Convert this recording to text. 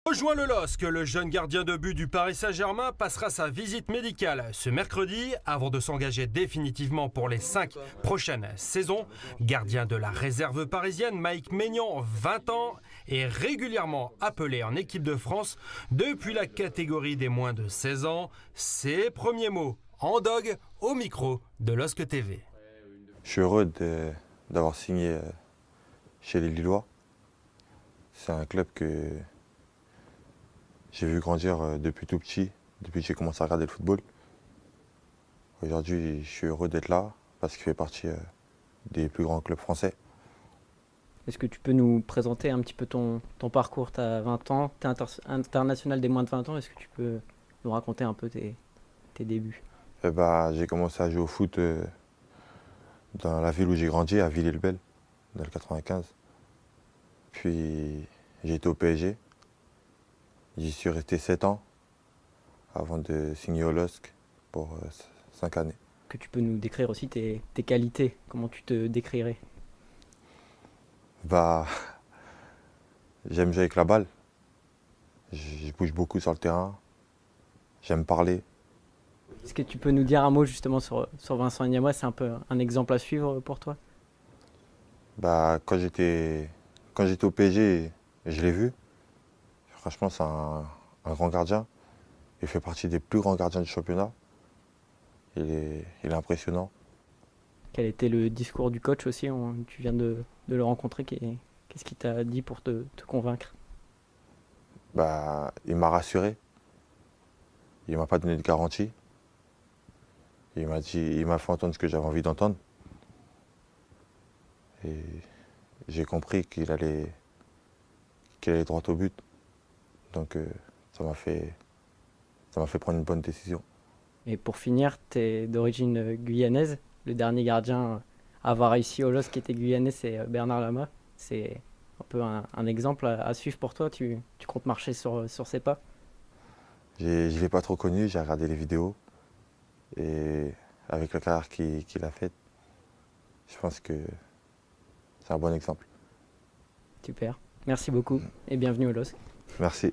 Rejoint le LOSC, le jeune gardien de but du Paris Saint-Germain passera sa visite médicale ce mercredi avant de s'engager définitivement pour les 5 prochaines saisons. Gardien de la réserve parisienne, Mike Maignan, 20 ans, est régulièrement appelé en équipe de France depuis la catégorie des moins de 16 ans. Ses premiers mots en dog au micro de LOSC TV. Je suis heureux d'avoir signé chez les Lillois. C'est un club que j'ai vu grandir depuis tout petit, depuis que j'ai commencé à regarder le football. Aujourd'hui, je suis heureux d'être là parce qu'il fait partie des plus grands clubs français. Est-ce que tu peux nous présenter un petit peu ton parcours? Tu as 20 ans, tu es international des moins de 20 ans. Est-ce que tu peux nous raconter un peu tes débuts? J'ai commencé à jouer au foot dans la ville où j'ai grandi, à Villers-le-Bel, dans le 95. Puis j'ai été au PSG. J'y suis resté 7 ans avant de signer au LOSC pour 5 années. Que tu peux nous décrire aussi tes qualités? Comment tu te décrirais? J'aime jouer avec la balle. Je bouge beaucoup sur le terrain. J'aime parler. Est-ce que tu peux nous dire un mot justement sur Vincent Enyeama? C'est un peu un exemple à suivre pour toi? Quand j'étais au PSG, je l'ai vu. Franchement, c'est un grand gardien. Il fait partie des plus grands gardiens du championnat. Il est impressionnant. Quel était le discours du coach aussi? Tu viens de le rencontrer. Qu'est-ce qu'il t'a dit pour te convaincre? Il m'a rassuré. Il m'a pas donné de garantie. Il m'a fait entendre ce que j'avais envie d'entendre. Et j'ai compris qu'il allait droit au but. Donc ça m'a fait prendre une bonne décision. Et pour finir, tu es d'origine guyanaise. Le dernier gardien à avoir réussi au LOSC qui était guyanais, c'est Bernard Lama. C'est un peu un exemple à suivre pour toi. Tu comptes marcher sur ses pas? Je ne l'ai pas trop connu, j'ai regardé les vidéos. Et avec la carrière qu'il a faite, je pense que c'est un bon exemple. Super. Merci beaucoup et bienvenue au LOSC. Merci.